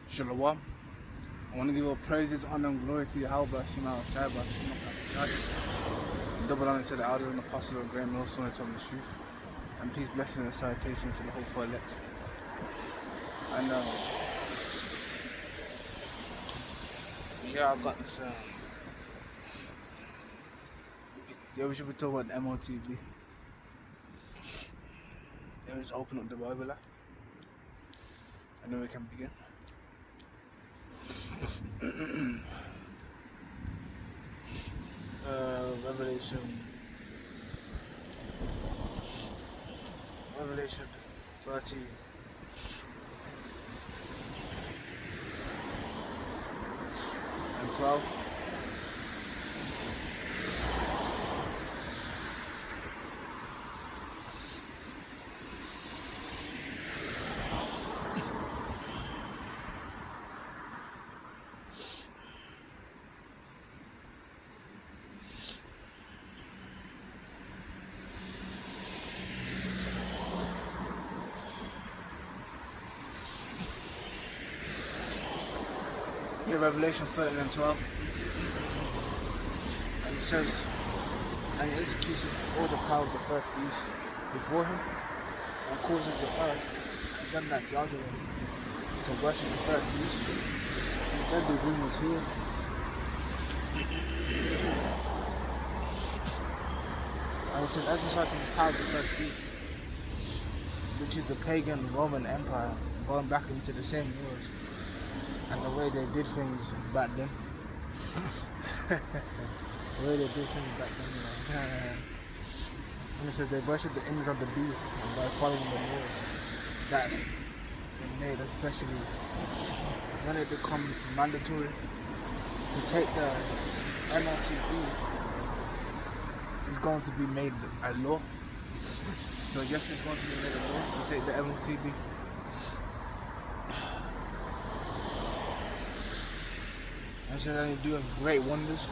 Shalom. I want to give all praises, honor, and glory to Yahweh, Shema, Shabbat, double honor to the elders and apostles of great also and telling the truth. And peace, blessings, and salutations to the whole for elect. And yeah, I got this. Yeah, we should be talking about the MOTB. Let me just open up the Bible app, and then we can begin. Revelation 30 and 12. Yeah, Revelation 13 and 12. And it says, and he executes all the power of the first beast before him, and causes the earth and them that dwell therein to worship the first beast. And the deadly wound was healed. And it says, exercising the power of the first beast, which is the pagan Roman Empire, going back into the same years. And the way they did things back then. The way they did things back then, you know. And it says they worship the image of the beast and by following the laws that they made, especially when it becomes mandatory to take the MLTB is going to be made a law. So yes, it's going to be made a law to take the MLTB. And so that he doeth great wonders,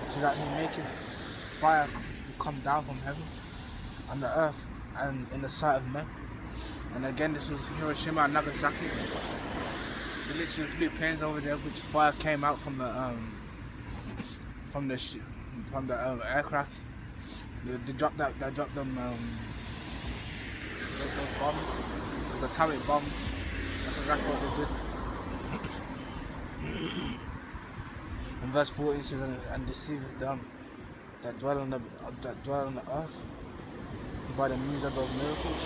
so that he maketh fire come down from heaven on the earth and in the sight of men. And again, this was Hiroshima and Nagasaki. They literally flew planes over there, which fire came out from the aircraft. They dropped them those bombs, those atomic bombs. That's exactly what they did. And verse 40 says, and deceiveth them that dwell on the earth by the means of those miracles,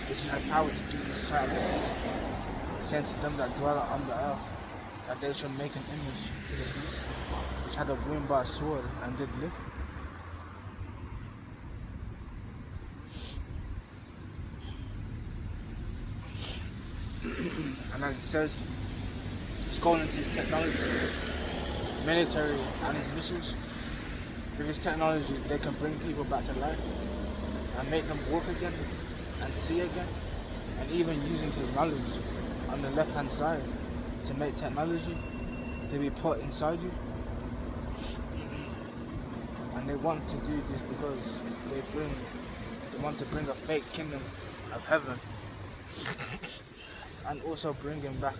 which had power to do in the sight of the beast, saying to them that dwell on the earth, that they shall make an image to the beast, which had a wound by a sword and did live. And as it says, it's going into his technology, military and his missiles. With his technology, they can bring people back to life and make them walk again and see again, and even using his knowledge on the left hand side to make technology to be put inside you. And they want to do this because they want to bring a fake kingdom of heaven and also bringing back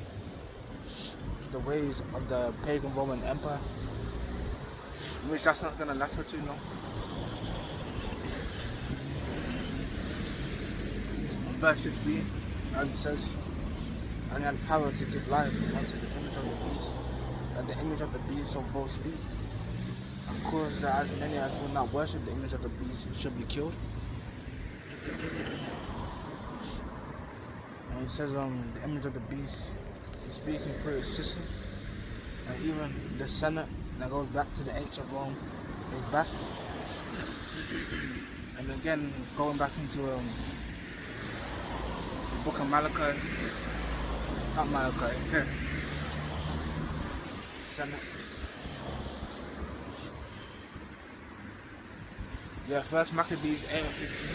the ways of the pagan Roman Empire, which that's not going to last for too long. Verse 16, as it says, and he had power to give life unto the image of the beast, that the image of the beast shall both speak, and cause that as many as will not worship the image of the beast should be killed. And it says the image of the beast is speaking through its system, and even the Senate that goes back to the ancient Rome is back. And again, going back into the book of Malachi, not Malachi, Senate. Yeah, first Maccabees 8 and 15.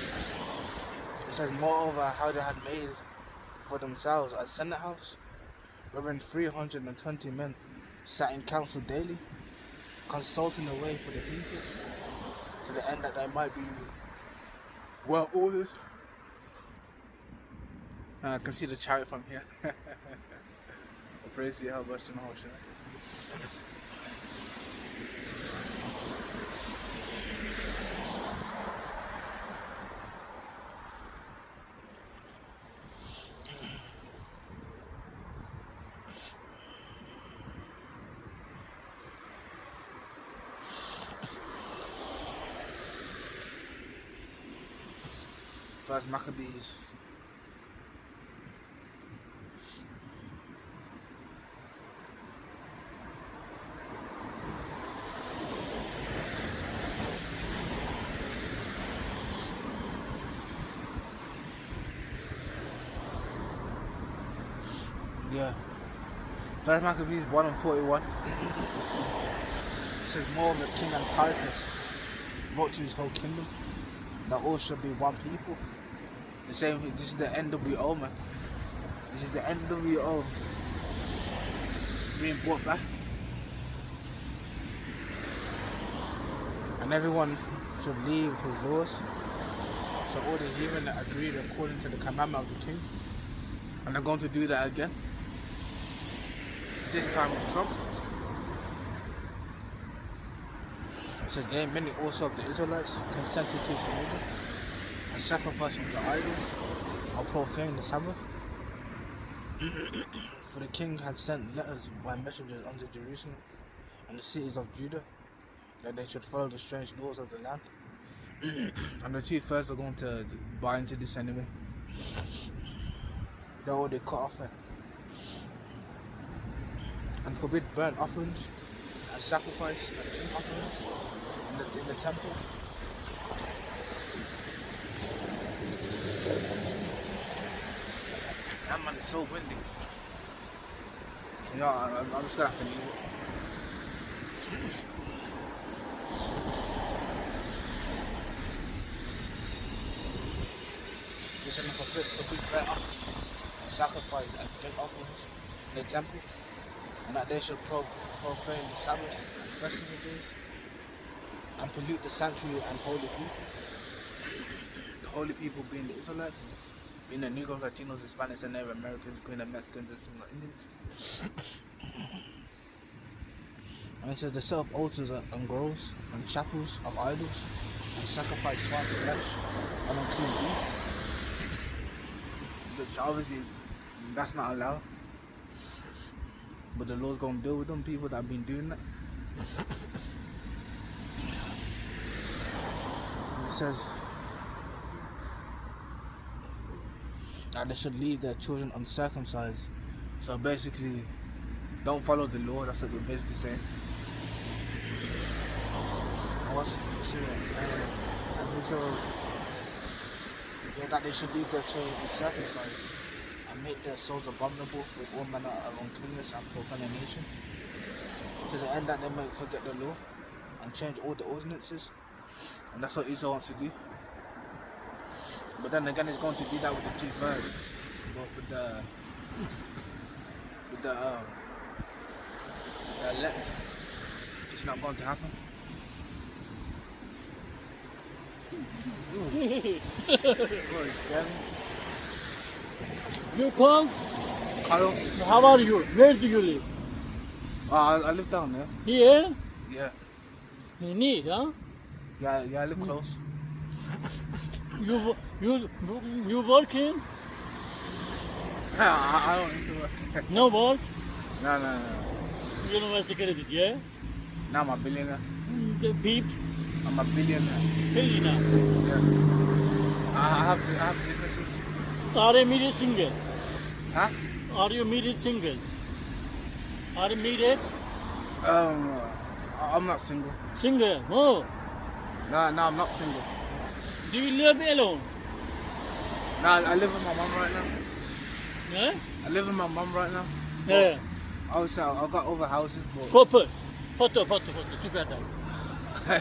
It says, moreover, how they had made for themselves a Senate house, wherein 320 men sat in council daily, consulting the way for the people, to the end that they might be well ordered. I can see the chariot from here. praise to Yahweh Shemah. First Maccabees. Yeah. First Maccabees 1:41. It says more of the king Antiochus wrote to his whole kingdom that all should be one people. The same thing, this is the NWO, man. This is the NWO being brought back. And everyone should leave his laws. So all the heathen that agreed according to the commandment of the king. And they're going to do that again. This time with Trump. It says there many also of the Israelites consented to surrender and sacrifice unto idols or profane the Sabbath. For the king had sent letters by messengers unto Jerusalem and the cities of Judah that they should follow the strange laws of the land. And the two first are going to buy into this anyway. They're already cut off it. And forbid burnt offerings and sacrifice and drink offerings in the temple. That man is so windy. You know, I'm just gonna have to leave it. This is forbid burnt offerings and sacrifice and drink offerings in the temple. And that they should profane the Sabbaths and festival days and pollute the sanctuary and holy people. The holy people being the Israelites, being the Negroes, Latinos, Hispanics, and Native Americans, Green and Mexicans, and similar Indians. And it says they set up altars and groves and chapels of idols and sacrifice swine's flesh and unclean beasts. Which obviously that's not allowed. But the Lord's gonna deal with them people that have been doing that. And it says that they should leave their children uncircumcised. So basically, don't follow the law. That's what they're basically saying. What's and so yeah, that they should leave their children uncircumcised. And make their souls abominable with all manner of uncleanness and profanation, to the end that they may forget the law and change all the ordinances. And that's what Esau wants to do. But then again, he's going to do that with the two first. But with the elect, it's not going to happen. Oh, it's scary. You called? Hello? How are you? Where do you live? I live down there. Here? Yeah. You need, huh? Yeah, I live close. You working? I don't need to work. No work? No. University credit, yeah? Now I'm a billionaire. The beep? I'm a billionaire. Billionaire? Yeah. I have businesses. Are you married single? Huh? Are you married single? Are you married? I'm not single. Single? Oh. No, I'm not single. Do you live alone? No, I live with my mom right now. Yeah? I live with my mom right now. Yeah. Obviously, I've got other houses, but Couple. Photo, together.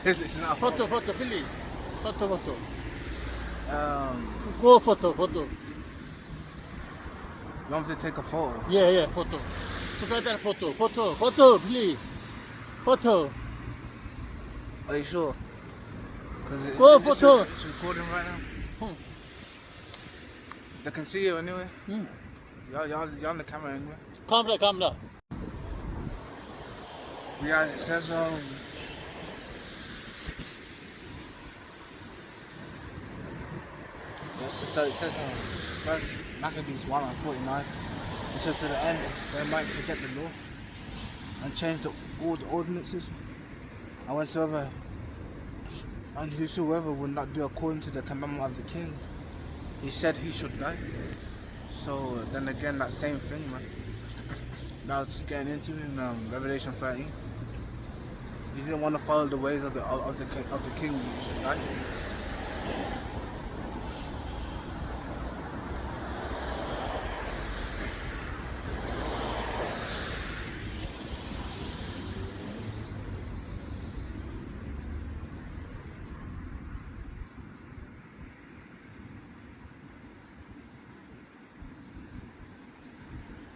it's not. Photo, please. Photo. Um, Go photo. You want me to take a photo? Yeah, photo. Together photo, please. Photo. Are you sure? Cause Go photo. It's recording right now. They can see you anyway. Hmm. You're on the camera anyway. calm down. Yeah, it says so it says first Maccabees 1:49. It says to the end they might forget the law and change all the ordinances, and whosoever would not do according to the commandment of the king, he said he should die. So then again, that same thing, man. Now just getting into in Revelation 13. If you didn't want to follow the ways of the king, you should die.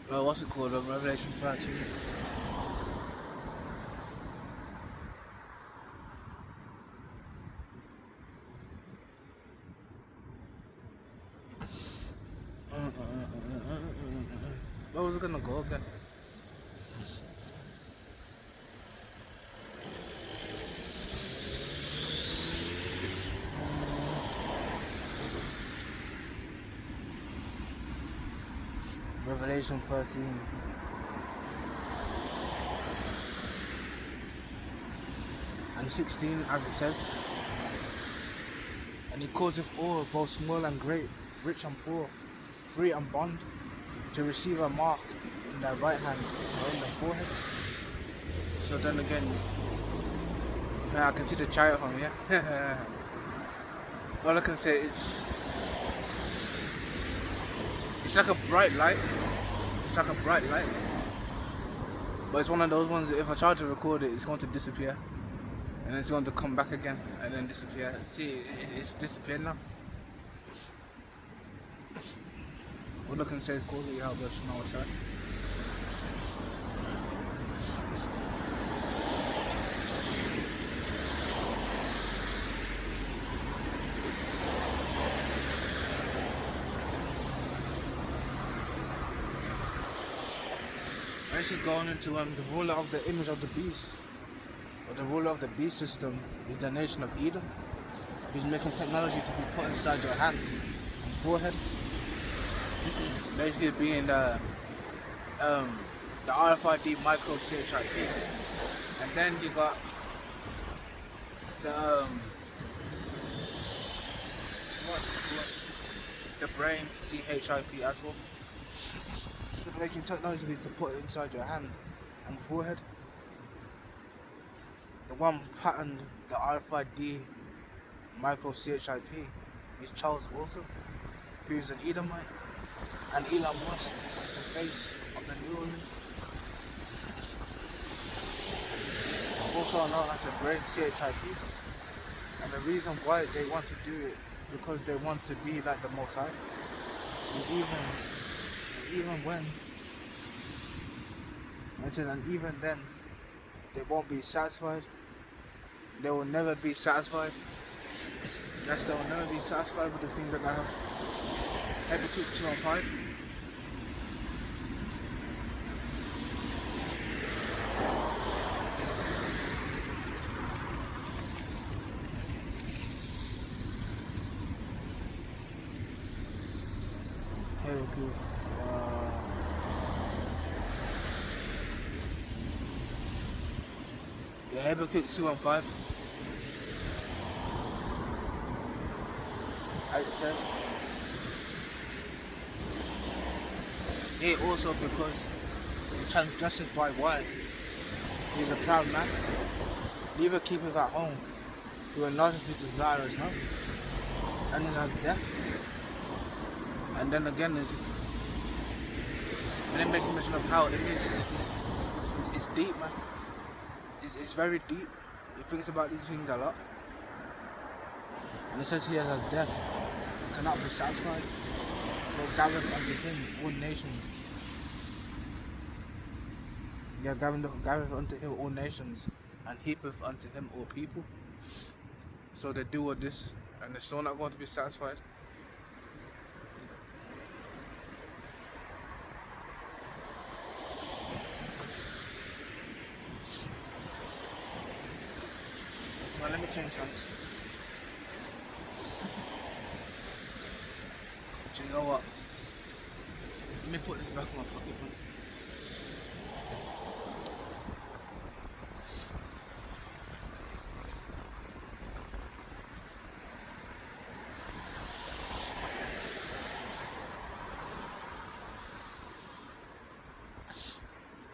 What's it called? Revelation 13. Where was it gonna go again? Revelation 13. And 16, as it says. And he causeth all, both small and great, rich and poor, free and bond, to receive a mark in their right hand or in their forehead. So then again, I can see the chariot from here. All I can say is, it's like a bright light. It's like a bright light. But it's one of those ones that if I try to record it, it's going to disappear. And it's going to come back again and then disappear. See, it's disappeared now. All I can say is call it out, but no, it's right. This is going into the ruler of the image of the beast, or the ruler of the beast system is the nation of Edom. He's making technology to be put inside your hand and forehead. Basically being the RFID micro CHIP. And then you got the brain CHIP as well. Making technology to put it inside your hand and forehead. The one patterned the RFID micro CHIP is Charles Walton, who is an Edomite, and Elon Musk is the face of the Neuralink, also known as the brain CHIP. And the reason why they want to do it is because they want to be like the Most High. And even then, they won't be satisfied. They will never be satisfied. Yes, they will never be satisfied with the things that I have. Habakkuk 2:5. Habakkuk. Habakkuk 2:5. As it says, yea, also because he transgresseth by wine, he is a proud man, neither keepeth at home, who enlargeth his desire as hell, and is as death. And then again, when it makes mention of how it means it's deep, man. It's very deep. He thinks about these things a lot. And it says he has a death and cannot be satisfied, but gathereth unto him all nations. Yeah, gathereth unto him all nations, and heapeth unto him all people. So they do all this, and they're still not going to be satisfied. Now let me change hands. Do you know what? Let me put this back in my pocket, man.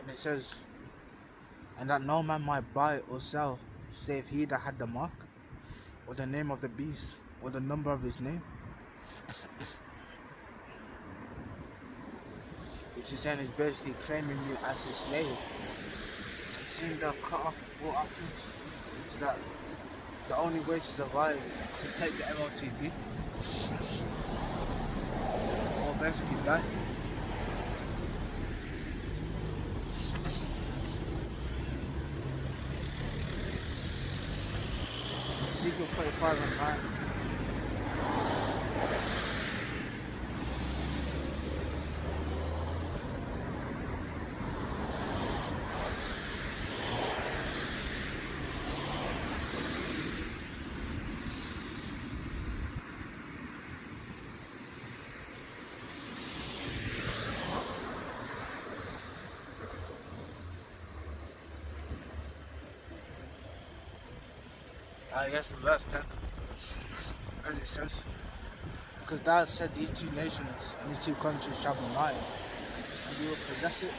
And it says, and that no man might buy or sell, save he that had the mark, or the name of the beast, or the number of his name. Which is saying is basically claiming you as his slave. And seeing the cut off all options, so that the only way to survive is to take the MOTB, or basically die. Ezekiel 35 and 9. Yes, in verse 10, as it says, because thou said these two nations and these two countries shall be mine, and we will possess it,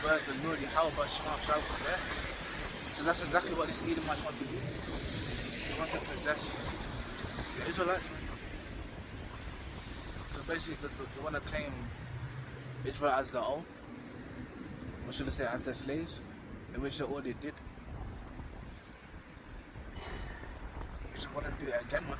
whereas the Lord Yahweh shall be there. So that's exactly what these Edomites want to do. They want to possess the Israelites. So basically they want to claim Israel as their own, or should I say as their slaves, in which they already did. I want to do it again, man.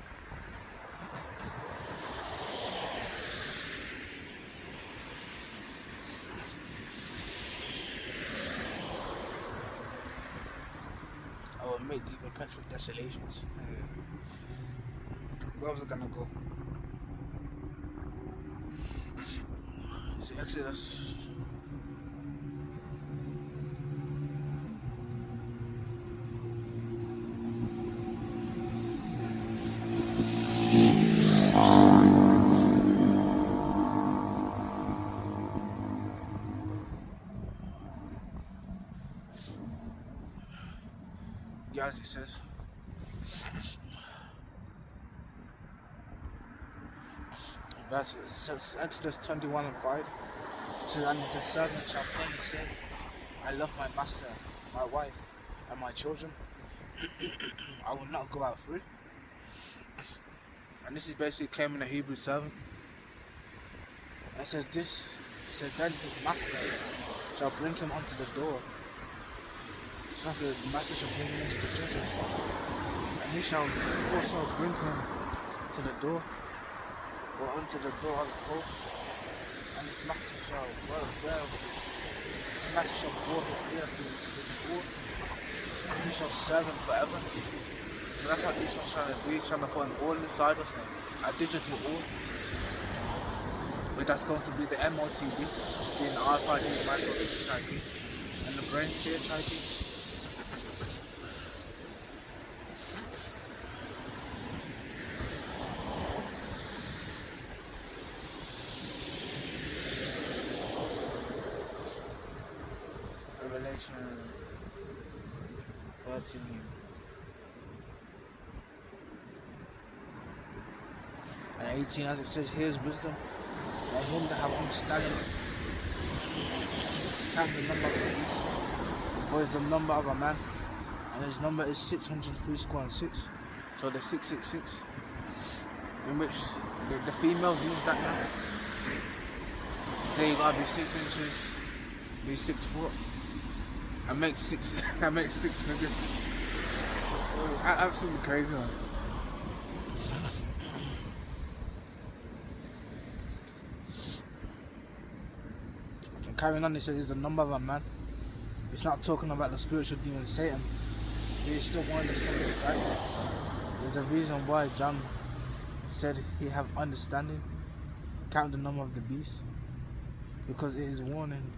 I will make thee perpetual desolations. Where was I gonna go? Is it Exodus? As it says, verse Exodus 21 and 5. It says, and the servant shall plainly say, I love my master, my wife, and my children. I will not go out free. And this is basically claiming a Hebrew servant. And it says this. It says, then his master shall bring him unto the door. It's like the master shall bring him into the judges, and he shall also bring him to the door, or unto the door of his post, and his master shall the master shall bore his ear through the door, and he shall serve him forever. So that's what Esau's trying to do. He's trying to put an all inside us, a digital all. But that's going to be the MOTB, being the RFID, microchip ID, and the brain share ID. Revelation 13 and 18, as it says, here's wisdom, let him that have understanding count the number of the beast, for it's the number of a man, and his number is 603 square and 6, so the 666, in which the females use that now. Say you gotta be 6 inches, be 6 foot. I make six figures. Absolutely crazy, man. And carrying on, it says it's the number of a man. It's not talking about the spiritual demon Satan. He's still one of the same, right? There's a reason why John said he have understanding, count the number of the beast, because it is warning.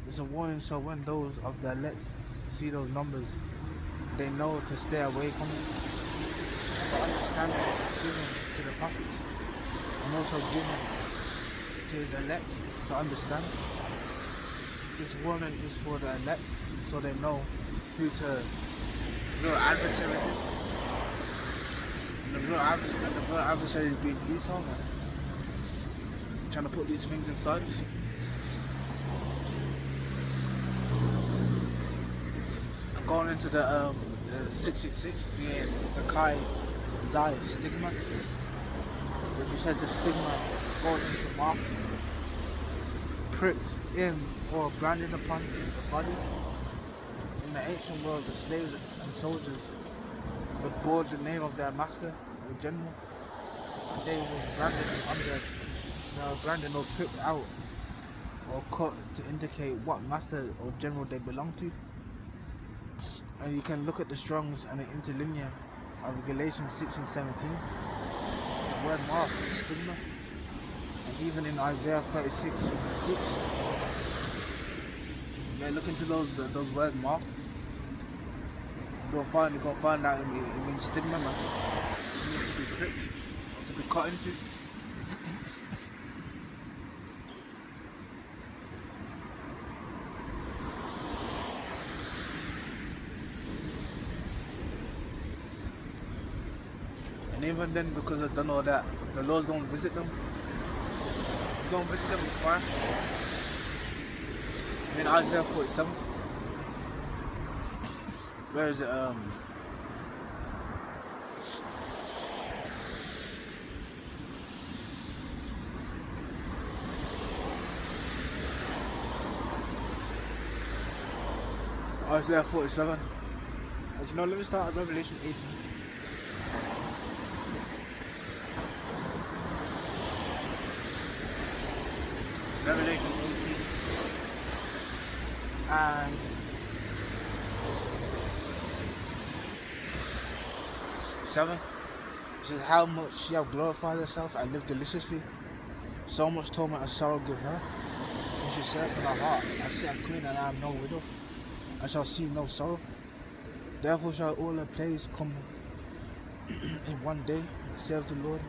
It's a warning, so when those of the elect see those numbers, they know to stay away from it. But understanding given to the prophets and also given to his elect to understand. This warning is for the elect so they know who to real adversary is. And the real adversary being Esau, man. Trying to put these things inside us. And going into the 666 being the Kai Zai stigma, which he says the stigma goes into mark, pricked in or branded upon the body. In the ancient world, the slaves and soldiers would board the name of their master or general, and they were branded under, branded or pricked out or cut to indicate what master or general they belong to. And you can look at the Strongs and the interlinear of Galatians 6 and 17. The word mark is stigma. And even in Isaiah 36 and 6, look into those words mark. You're gonna find out it means stigma, man. It means to be pricked, or to be cut into. And even then, because I've done all that, the Lord's going to visit them. He's going to visit them with fire. In Isaiah 47. Where is it? Isaiah 47. As you know, let me start at Revelation 18. Revelation 18 and 7. It says, how much she have glorified herself and lived deliciously. So much torment and sorrow give her. And she said from her heart, I sit a queen and I am no widow. I shall see no sorrow. Therefore shall all her plagues come in one day, saith the Lord.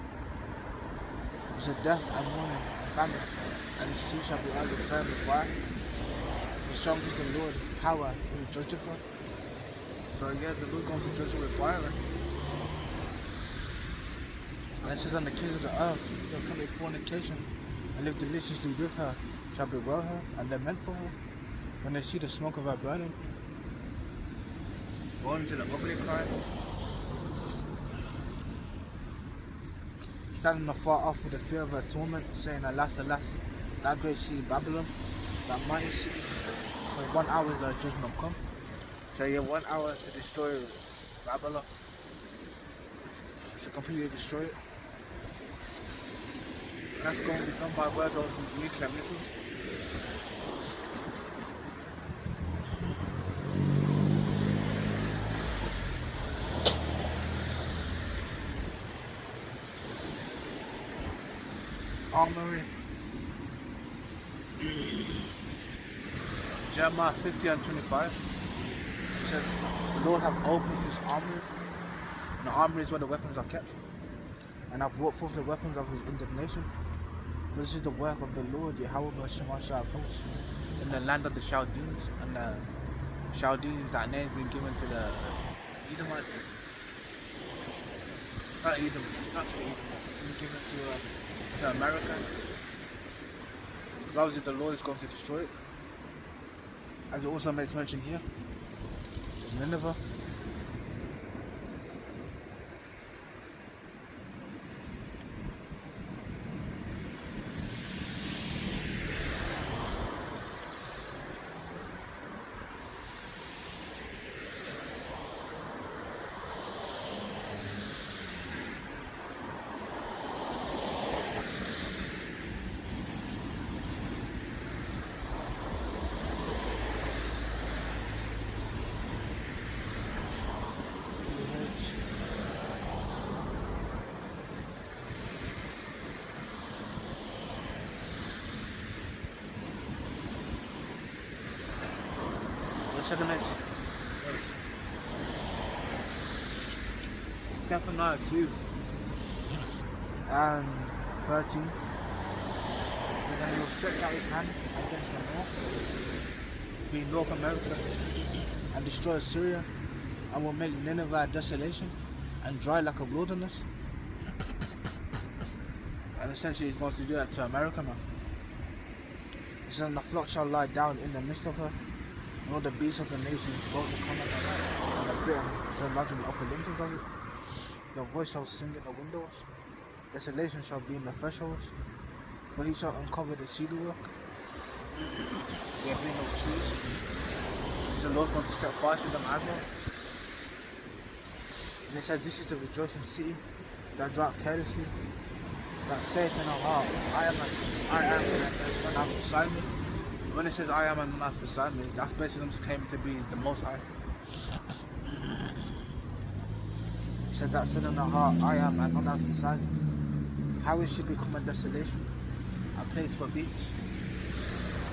It said, death and mourning and famine, and his teeth shall be utterly burned with fire. The strong is the Lord, power, who judgeth her. So yeah, the Lord going to judge her with fire. And it says, on the kings of the earth, they have committed fornication, and live deliciously with her, shall bewail her, and lament for her, when they see the smoke of her burning. Going to the ugly cry. Standing afar off with the fear of her torment, saying, alas, alas, that great city Babylon, that mighty city, for 1 hour is her judgment come. So yeah, 1 hour to destroy Babylon, to completely destroy it. And that's going to be done by where those nuclear missiles. Armory. Jeremiah 50 and 25. It says, the Lord have opened his armory. And the armory is where the weapons are kept. And have brought forth the weapons of his indignation. For this is the work of the Lord, Yahweh Shemashah of hosts, in the land of the Chaldeans. And the Chaldeans, that name has been given to the Edomites. Not to the Edomites, it's been given to America, because obviously the Lord is going to destroy it, as it also makes mention here, Nineveh. Second next. Zephaniah 2 and 13. It says, and he will stretch out his hand against the north, being North America, and destroy Syria, and will make Nineveh a desolation and dry like a wilderness. And essentially he's going to do that to America now. It says, and the flock shall lie down in the midst of her, and all the beasts of the nations both to come at her, and the bittern shall lodge in the upper lintels of it. The voice shall sing in the windows, desolation shall be in the thresholds, for he shall uncover the cedar work. There be no trees. So the Lord's going to set fire to them as well. And it says, this is the rejoicing city that dwelt carelessly, that saith in her heart, I am, and there's none else beside me. When it says I am and none else beside me, that's basically them claiming to be the Most High. It said that said in her heart, I am and none else beside me. How is she become a desolation? A place for beasts.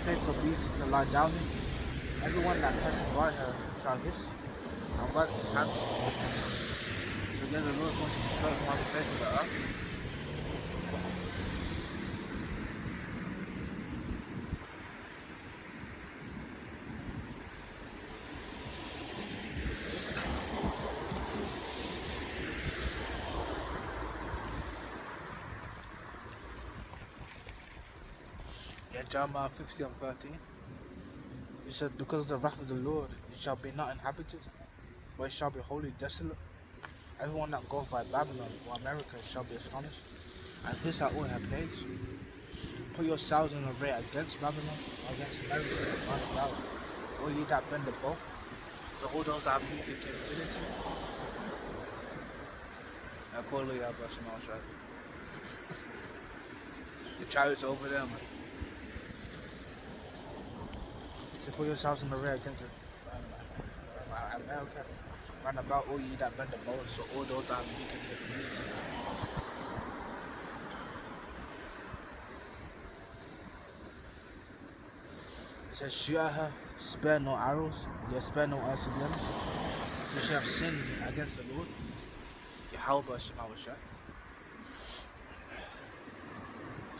A place for beasts to lie down in. Everyone that passes by her shall hiss and wag his hand. So then the Lord is going to destroy from on the face of the earth. Jeremiah 50 and 13. He said, because of the wrath of the Lord, it shall be not inhabited, but it shall be wholly desolate. Everyone that goes by Babylon or America shall be astonished, and hiss at all her plagues. Put yourselves in array against Babylon, against America, round about, all ye that bend the bow. So all those that have nuclear capability. I call you out, but I'm not the chariots over there, man. So put yourselves in array against America, round about all ye that bend the bow, so all those that have nuclear capability. It says, shoot at her, spare no arrows, yet spare no earthly limbs, for she have sinned against the Lord. Yahweh Shema Shah.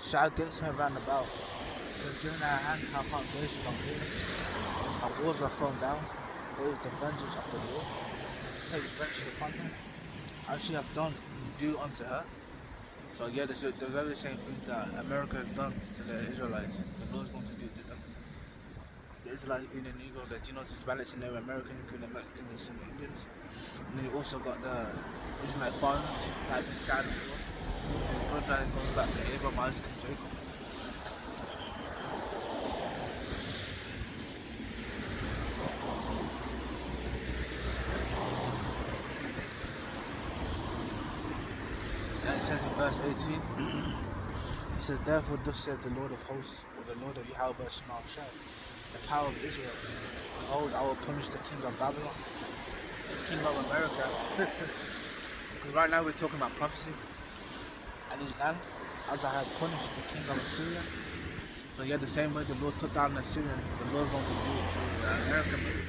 Shout against her round about. She has given her hand her foundations are fallen, her walls are thrown down, for it is the vengeance of the Lord. Take vengeance upon her, as she have done, do unto her. So yeah, the very same thing that America has done to the Israelites, the Lord is going to do to them. The Israelites being in Negro, the Genosis Hispanics and the Americans, including the Mexicans and some Indians. And then you also got the Israelite foreigners that have been scattered abroad. The bloodline goes back to Abraham, Isaac and Jacob. And it says in verse 18, it says, therefore thus saith the Lord of hosts, or the Lord of Yahweh Shema Shah, the power of Israel. Behold, I will punish the king of Babylon, the king of America. Because right now we're talking about prophecy and his land, as I have punished the king of Assyria. So yeah, the same way the Lord took down the Assyrians, the Lord is going to do it to the American people.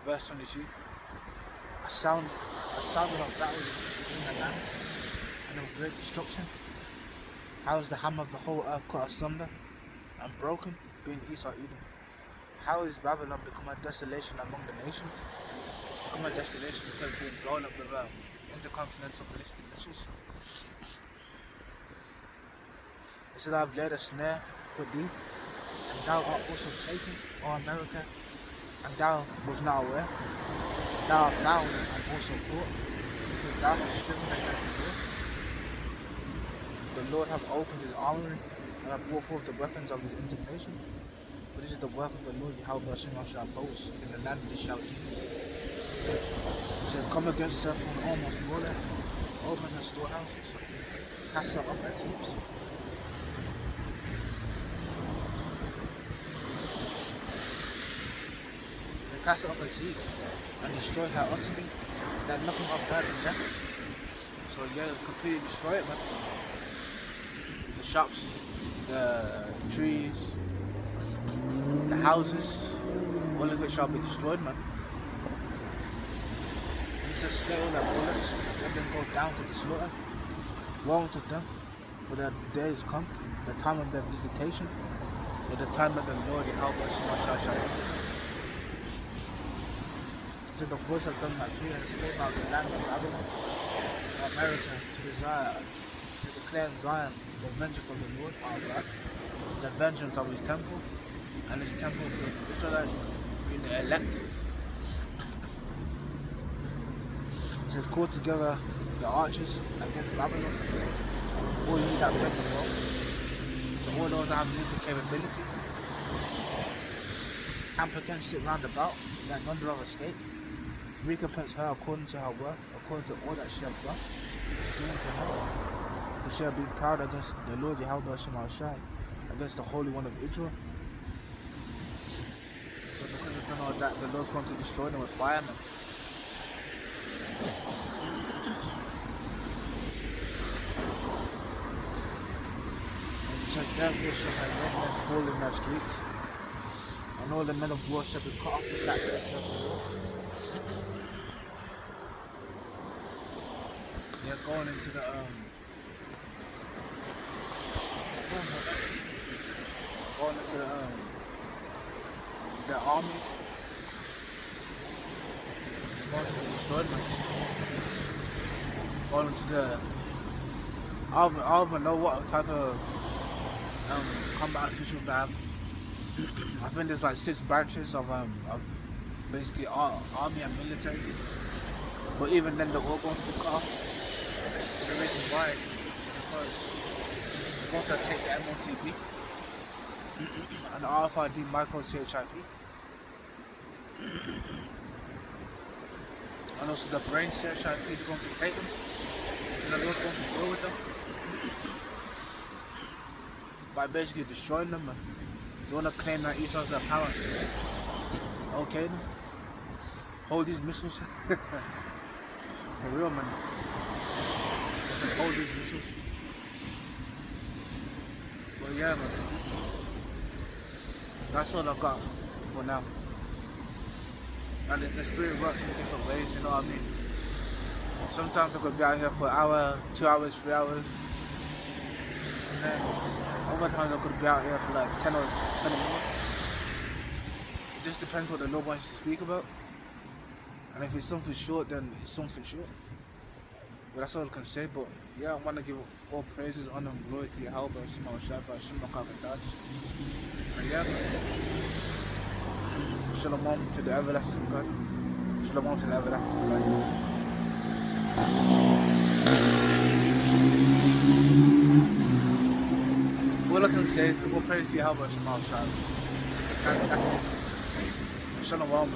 Verse 22. A sound of battle is in the land, and of great destruction. How is the hammer of the whole earth cut asunder and broken, being Esau Edom? How is Babylon become a desolation among the nations? It's become a desolation because it's been blown up with intercontinental ballistic missiles. It said, I have laid a snare for thee, and thou art also taken, O America, and thou was not aware. Thou art bound and also caught, because thou hast striven against the Lord. The Lord hath opened his armory, and hath brought forth the weapons of his indignation. For this is the work of the Lord Yahweh Shema shall boast in the land of the Chaldeans. She has come against her from almost water, open her storehouses, cast her up as heaps. They cast her up as heaps, and destroy her utterly, that nothing of her be left. So yeah, completely destroy it, man. shops, the trees, the houses, all of it shall be destroyed, man. He says, slay all their bullets, let them go down to the slaughter. Woe unto them, for their days come, the time of their visitation, or the time that the Lord Yahweh shall visit them. So the voice of them that flee and escape out of the land of Babylon, America, to declare in Zion the vengeance of the Lord our God, the vengeance of his temple, and his temple of the Israelites being the elect. It says, call together the archers against Babylon, all you that break the law, so all those that have nuclear capability, camp against it round about, that none thereof escape. Recompense her according to her work, according to all that she hath done, given to her. For she hath been proud against the Lord Yahweh Shemashai, against the Holy One of Israel. So because of done all that, the Lord's going to destroy them with fire, man. And it says, therefore shall her dead men fall in their streets, and all the men of war shall be cut off with that they serve the Lord. Yeah, going into the armies, going to be destroyed, man. Going into the, I don't even know what type of combat officials they have. I think there's like 6 branches of basically army and military, but even then they're all going to be cut off. The reason why is because we're going to take the MOTB and the RFID micro CHIP and also the brain CHIP. They're going to take them and they're also going to deal with them by basically destroying them. They want to claim that each other's their power. Okay, then. Hold these missiles. For real, man. Hold these missiles. But yeah, man. That's all I got for now. And the spirit works in different ways, you know what I mean? Sometimes I could be out here for an hour, 2 hours, 3 hours. And then other times I could be out here for like 10 or 20 minutes. It just depends what the Lord wants to speak about. And if it's something short, then it's something short. But that's all I can say. But yeah, I want to give all praises, honor, and glory to Yahweh, Shema Shabbat, Shema Kakadash. And yeah, Shalom to the everlasting God. Shalom to the everlasting God. All I can say is all praise to Yahweh, Shema Shabbat. Shalom.